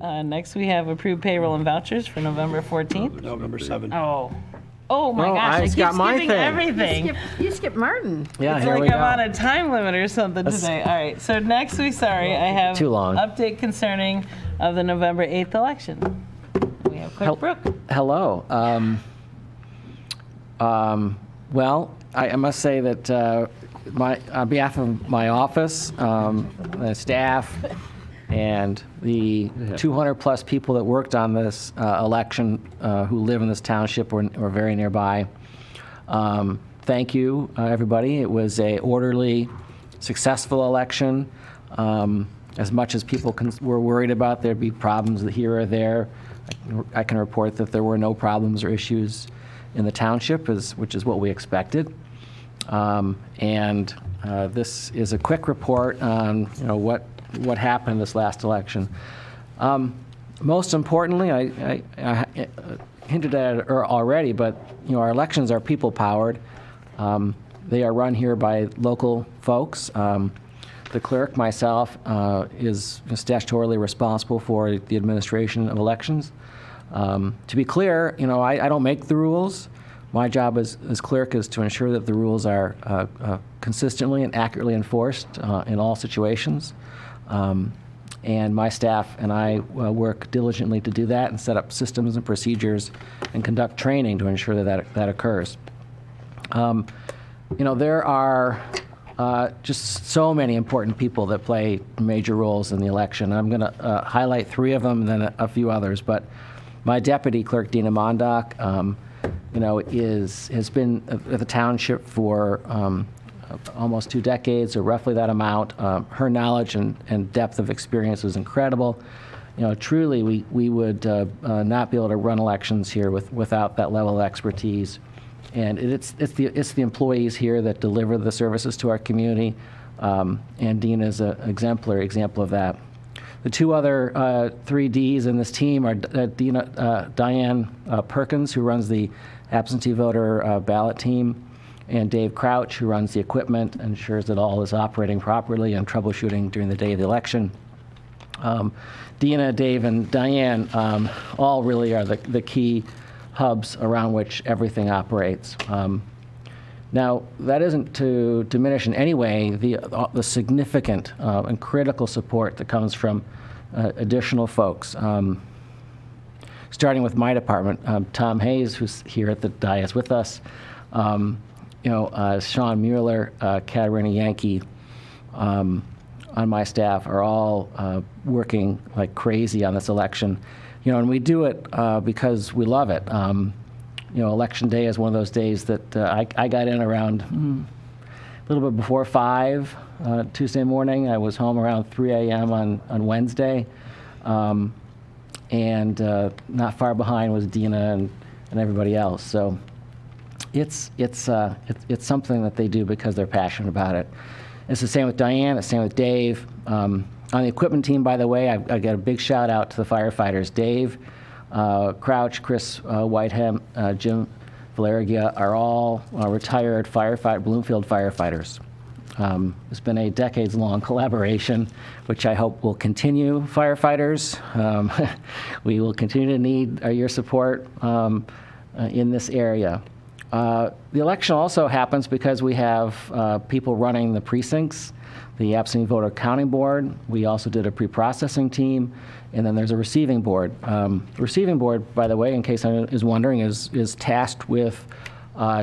Next, we have approved payroll and vouchers for November 14th. November 7th. Oh my No, gosh, I I've keep got my skipping thing. everything. You skipped Martin. Yeah, It's here like we I'm go. on a time limit or something today. All right, so next I have Too long. update concerning of the November 8th election. We have Clerk Brooke. Hello. Well, I must say that on behalf of my office, the staff, and the 200-plus people that worked on this election who live in this township or very nearby, thank you, everybody. It was a orderly, successful election. As much as people were worried about there'd be problems here or there, I can report that there were no problems or issues in the township, which is what we expected. This is a quick report on what happened in this last election. Most importantly, I hinted at it already, but our elections are people-powered. They are run here by local folks. The clerk, myself, is statutorily responsible for the administration of elections. To be clear, I don't make the rules. My job as clerk is to ensure that the rules are consistently and accurately enforced in all situations. And my staff and I work diligently to do that and set up systems and procedures and conduct training to ensure that occurs. There are just so many important people that play major roles in the election. I'm going to highlight 3 of them and then a few others. But my deputy clerk, Dina Mondock, has been at the township for almost 2 decades, or roughly that amount. Her knowledge and depth of experience is incredible. Truly, we would not be able to run elections here without that level of expertise. And it's the employees here that deliver the services to our community, and Dina is an exemplary example of that. The 2 other 3 Ds in this team are Diane Perkins, who runs the absentee voter ballot team, and Dave Crouch, who runs the equipment and ensures that all is operating properly and troubleshooting during the day of the election. Dina, Dave, and Diane all really are the key hubs around which everything operates. Now, that isn't to diminish in any way the significant and critical support that comes from additional folks. Starting with my department, Tom Hayes, who's here at the dais with us, Sean Mueller, Katarina Yankee, on my staff are all working like crazy on this election. And we do it because we love it. Election day is one of those days that I got in around a little bit before 5 Tuesday morning. I was home around 3 a.m. on Wednesday. And not far behind was Dina and everybody else. So it's something that they do because they're passionate about it. It's the same with Diane. It's the same with Dave. On the equipment team, by the way, I got a big shout out to the firefighters. Dave Crouch, Chris Whitehead, Jim Valeriga are all retired Bloomfield firefighters. It's been a decades-long collaboration, which I hope will continue, firefighters. We will continue to need your support in this area. The election also happens because we have people running the precincts, the absentee voter counting board. We also did a pre-processing team, and then there's a receiving board. The receiving board, by the way, in case anyone is wondering, is tasked with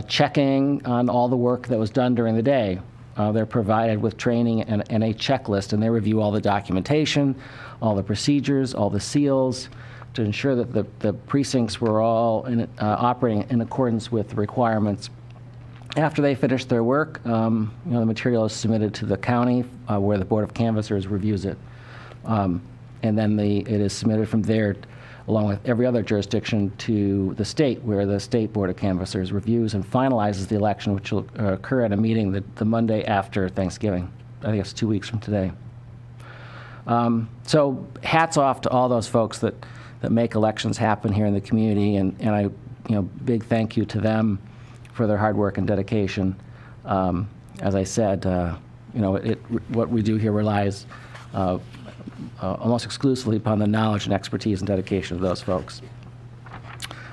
checking on all the work that was done during the day. They're provided with training and a checklist, and they review all the documentation, all the procedures, all the seals, to ensure that the precincts were all operating in accordance with the requirements. After they finish their work, the material is submitted to the county, where the Board of Canvassers reviews it. And then it is submitted from there, along with every other jurisdiction, to the state, where the State Board of Canvassers reviews and finalizes the election, which will occur at a meeting the Monday after Thanksgiving. I think it's 2 weeks from today. So hats off to all those folks that make elections happen here in the community, and I, big thank you to them for their hard work and dedication. As I said, what we do here relies almost exclusively upon the knowledge and expertise and dedication of those folks.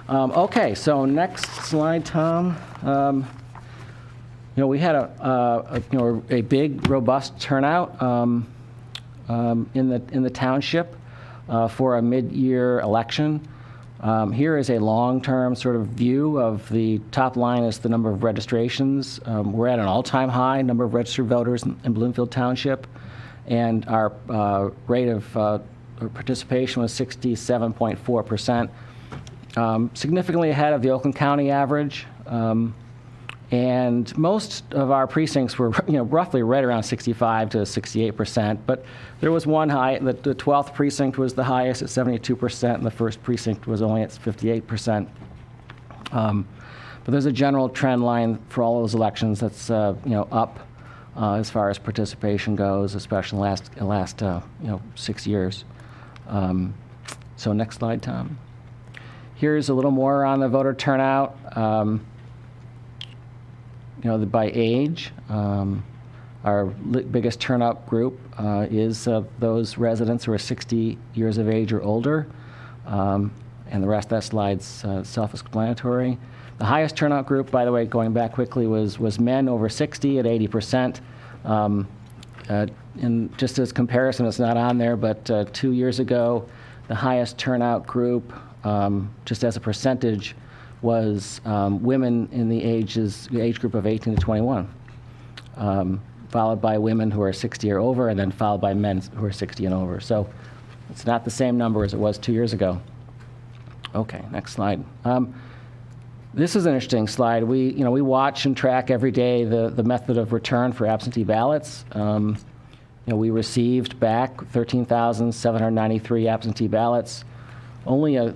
Okay, so next slide, Tom. We had a big, robust turnout in the township for a mid-year election. Here is a long-term sort of view of the top line is the number of registrations. We're at an all-time high number of registered voters in Bloomfield Township, and our rate of participation was 67.4%, significantly ahead of the Oakland County average. And most of our precincts were, roughly right around 65 to 68%. But there was one high. The 12th precinct was the highest at 72%, and the 1st precinct was only at 58%. But there's a general trend line for all those elections that's, up as far as participation goes, especially in the last 6 years. So next slide, Tom. Here's a little more on the voter turnout. By age, our biggest turnout group is those residents who are 60 years of age or older, and the rest of that slide's self-explanatory. The highest turnout group, by the way, going back quickly, was men over 60 at 80%. And just as comparison, it's not on there, but 2 years ago, the highest turnout group, just as a percentage, was women in the age group of 18 to 21, followed by women who are 60 or over, and then followed by men who are 60 and over. So it's not the same number as it was 2 years ago. Okay, next slide. This is an interesting slide. We watch and track every day the method of return for absentee ballots. We received back 13,793 absentee ballots. Only a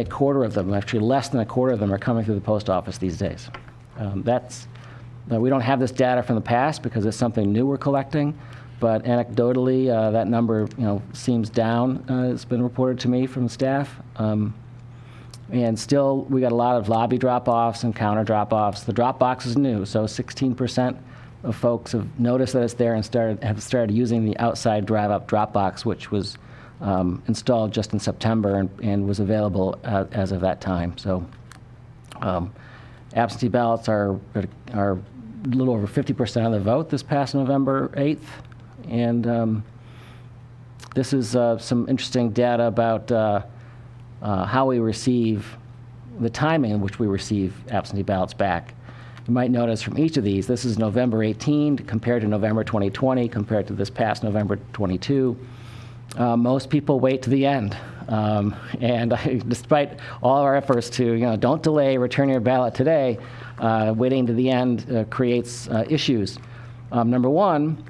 quarter of them, actually less than a quarter of them, are coming through the post office these days. We don't have this data from the past because it's something new we're collecting, but anecdotally, that number seems down. It's been reported to me from staff, and still we got a lot of lobby drop-offs and counter drop-offs. The drop box is new, so 16% of folks have noticed that it's there and have started using the outside drive-up drop box, which was installed just in September and was available as of that time. So absentee ballots are a little over 50% of the vote this past November 8th. And this is some interesting data about how we receive, the timing in which we receive absentee ballots back. You might notice from each of these, this is November 18 compared to November 2020 compared to this past November 22. Most people wait to the end, and despite all our efforts to, don't delay, return your ballot today, waiting to the end creates issues. Number one,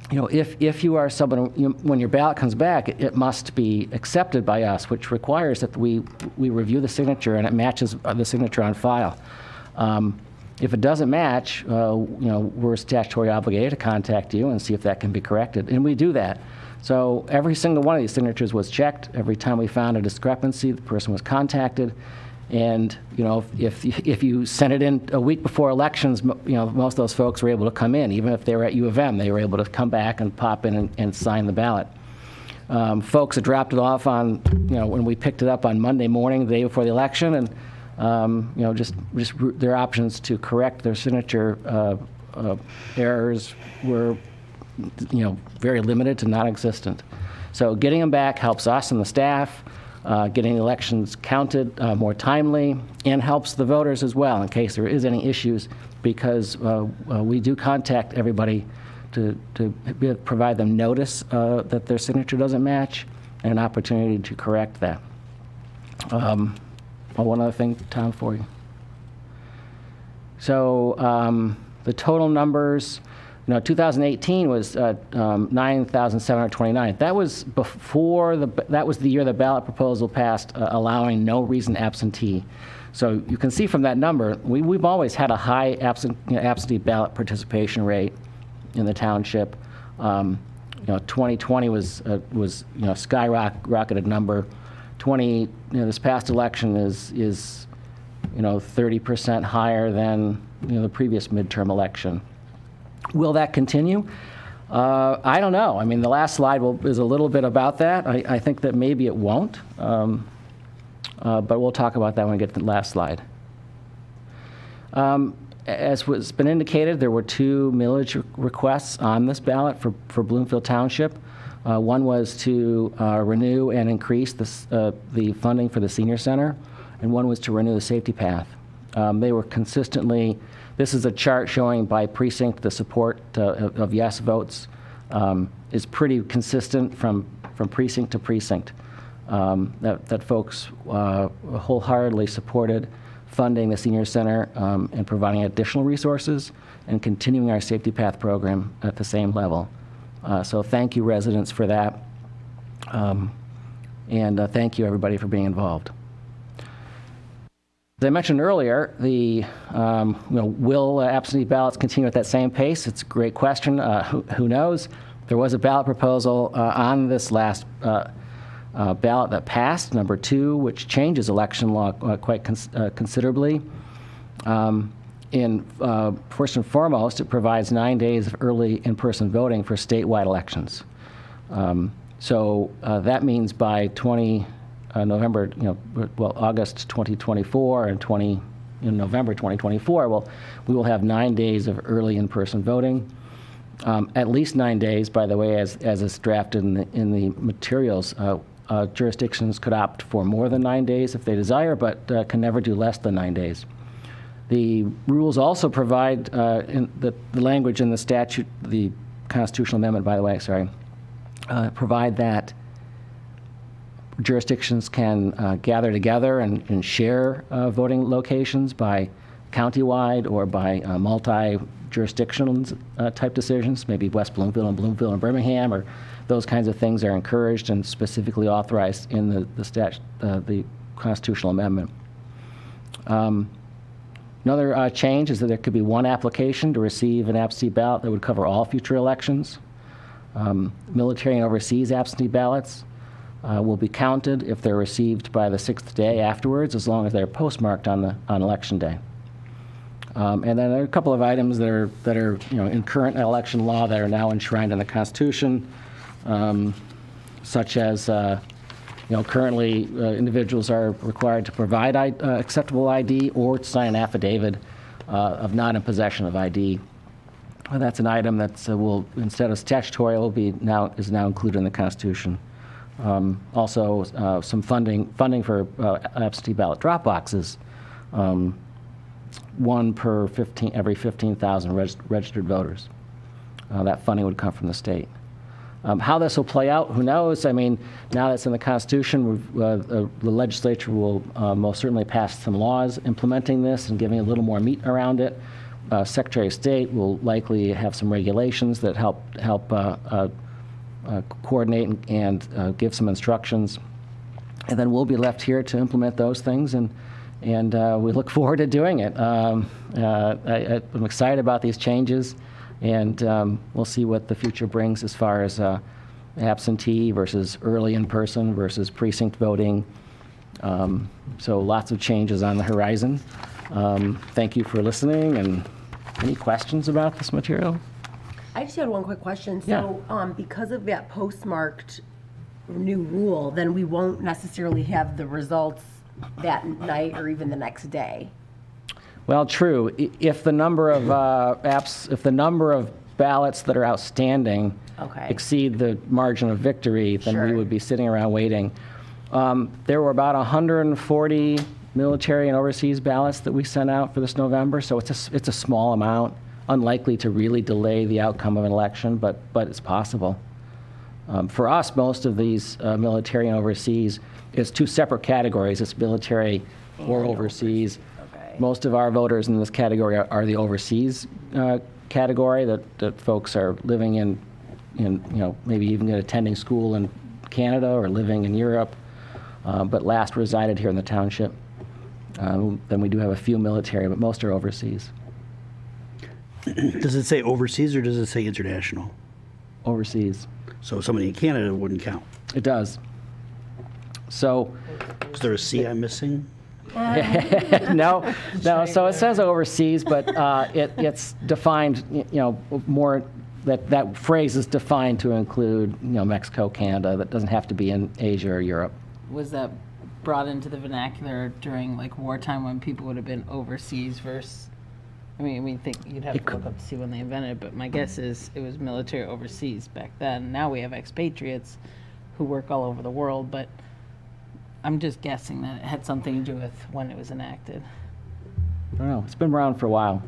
if you are someone, when your ballot comes back, it must be accepted by us, which requires that we review the signature and it matches the signature on file. If it doesn't match, we're statutorily obligated to contact you and see if that can be corrected, and we do that. So every single one of these signatures was checked. Every time we found a discrepancy, the person was contacted. And if you sent it in a week before elections, most of those folks were able to come in. Even if they were at U of M, they were able to come back and pop in and sign the ballot. Folks had dropped it off on, when we picked it up on Monday morning, the day before the election, and just their options to correct their signature errors were very limited to non-existent. So getting them back helps us and the staff, getting elections counted more timely, and helps the voters as well in case there is any issues, because we do contact everybody to provide them notice that their signature doesn't match and an opportunity to correct that. One other thing, Tom, for you. So the total numbers, 2018 was 9,729. That was that was the year the ballot proposal passed, allowing no reason absentee. So you can see from that number, we've always had a high absentee ballot participation rate in the township. 2020 was skyrocketed number. This past election is 30% higher than the previous midterm election. Will that continue? I don't know. I mean, the last slide is a little bit about that. I think that maybe it won't, but we'll talk about that when we get to the last slide. As was been indicated, there were 2 millage requests on this ballot for Bloomfield Township. One was to renew and increase the funding for the senior center, and one was to renew the safety path. They were consistently, this is a chart showing by precinct the support of yes votes is pretty consistent from precinct to precinct. That folks wholeheartedly supported funding the senior center and providing additional resources and continuing our safety path program at the same level. So thank you, residents, for that. And thank you, everybody, for being involved. As I mentioned earlier, will absentee ballots continue at that same pace? It's a great question. Who knows? There was a ballot proposal on this last ballot that passed, number 2, which changes election law quite considerably. First and foremost, it provides 9 days of early in-person voting for statewide elections. So that means by November, August 2024 and November 2024, we will have 9 days of early in-person voting. At least 9 days, by the way, as is drafted in the materials. Jurisdictions could opt for more than 9 days if they desire, but can never do less than 9 days. The rules also provide, in the language in the statute, the constitutional amendment, by the way, provide that jurisdictions can gather together and share voting locations by countywide or by multi-jurisdictional type decisions, maybe West Bloomfield and Birmingham, or those kinds of things are encouraged and specifically authorized in the constitutional amendment. Another change is that there could be one application to receive an absentee ballot that would cover all future elections. Military and overseas absentee ballots will be counted if they're received by the 6th day afterwards, as long as they're postmarked on election day. And then there are a couple of items that are in current election law that are now enshrined in the Constitution, such as currently individuals are required to provide acceptable ID or to sign an affidavit of not in possession of ID. That's an item that will, instead of statutory, is now included in the Constitution. Also, some funding for absentee ballot drop boxes, one per every 15,000 registered voters. That funding would come from the state. How this will play out, who knows? I mean, now that's in the Constitution, the legislature will most certainly pass some laws implementing this and giving a little more meat around it. Secretary of State will likely have some regulations that help coordinate and give some instructions. And then we'll be left here to implement those things, and we look forward to doing it. I'm excited about these changes, and we'll see what the future brings as far as absentee versus early in-person versus precinct voting. So lots of changes on the horizon. Thank you for listening, and any questions about this material? I just had one quick question. So because of that postmarked new rule, then we won't necessarily have the results that night or even the next day. Well, true. If the number of if the number of ballots that are outstanding exceed the margin of victory, then we would be sitting around waiting. There were about 140 military and overseas ballots that we sent out for this November, so it's a small amount, unlikely to really delay the outcome of an election, but it's possible. For us, most of these military and overseas is 2 separate categories. It's military or overseas. Most of our voters in this category are the overseas category, that folks are living in maybe even attending school in Canada or living in Europe, but last resided here in the township. Then we do have a few military, but most are overseas. Does it say overseas or does it say international? Overseas. So somebody in Canada wouldn't count. It does. So. Is there a C I'm missing? No. So it says overseas, but it's defined, more that phrase is defined to include, Mexico, Canada. That doesn't have to be in Asia or Europe. Was that brought into the vernacular during like wartime when people would have been overseas versus? I mean, we think you'd have to look up to see when they invented it, but my guess is it was military overseas back then. Now we have expatriates who work all over the world, but I'm just guessing that it had something to do with when it was enacted. I don't know. It's been around for a while.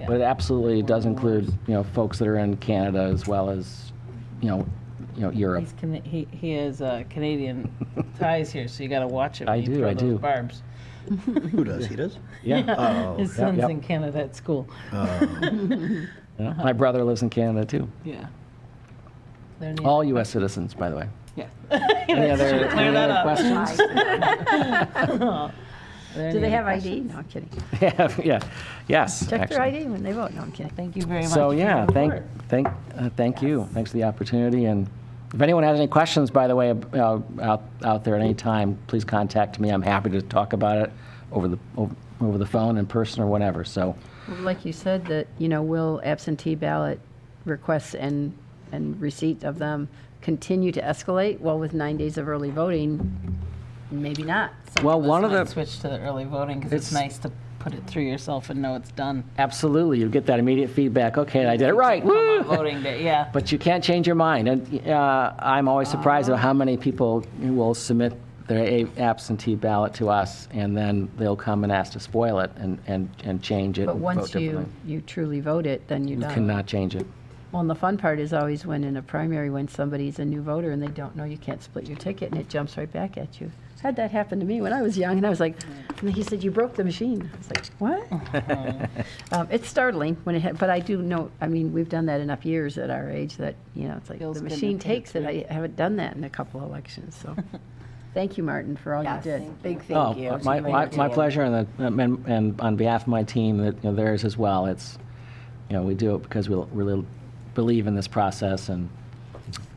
Yeah. But it absolutely does include, folks that are in Canada as well as, Europe. He has Canadian ties here, so you got to watch it when I you do, throw I those do. barbs. Who does? He does? Yeah. Oh. His son's Yep. in Canada at school. Yeah. My brother lives in Canada too. Yeah. They're neat. All U.S. citizens, by the way. Yeah. Any other, Clear that up. questions? Do they have ID? No, I'm kidding. Yeah. Yes. Check their actually. ID when they vote. No, I'm kidding. Thank you very much. So for yeah, your thank report. you. Thanks for the opportunity. And if anyone has any questions, by the way, out there at any time, please contact me. I'm happy to talk about it over the phone, in person, or whatever. So Well, like you said, that, will absentee ballot requests and receipt of them continue to escalate? Well, with 9 days of early voting, maybe not. well, Let's one of not the switch to the early voting because it's nice to put it through yourself and know it's done. absolutely you get that immediate feedback. Okay, I did it right. Come Woo! on voting day, yeah. But you can't change your mind. And I'm always surprised at how many people will submit their absentee ballot to us, and then they'll come and ask to spoil it and change it. But and once vote differently. you truly vote it, then you're You done. cannot change it. Well, and the fun part is always when in a primary, when somebody's a new voter and they don't know you can't split your ticket, and it jumps right back at you. Had that happen to me when I was young, and I was like, and he said, "You broke the machine." I was like, "What?" It's startling when but I do know. I mean, we've done that enough years at our age that it's like Feels the good to machine put it takes it. I haven't done that in a couple of elections, so thank you, Martin, for all Yes, you did. big thank you. Oh, to my, you and my, your my team. pleasure, and on behalf of my team, that theirs as well. It's, we do it because we really believe in this process and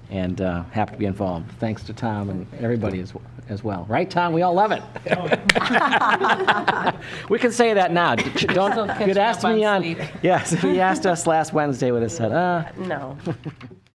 happy to be involved. Thanks to Tom and everybody as well. Right, Tom? We all love it. We can say that now. Don't. If you'd catching asked up me on on. sleep. Yes, if you asked us last Wednesday, would have said, No.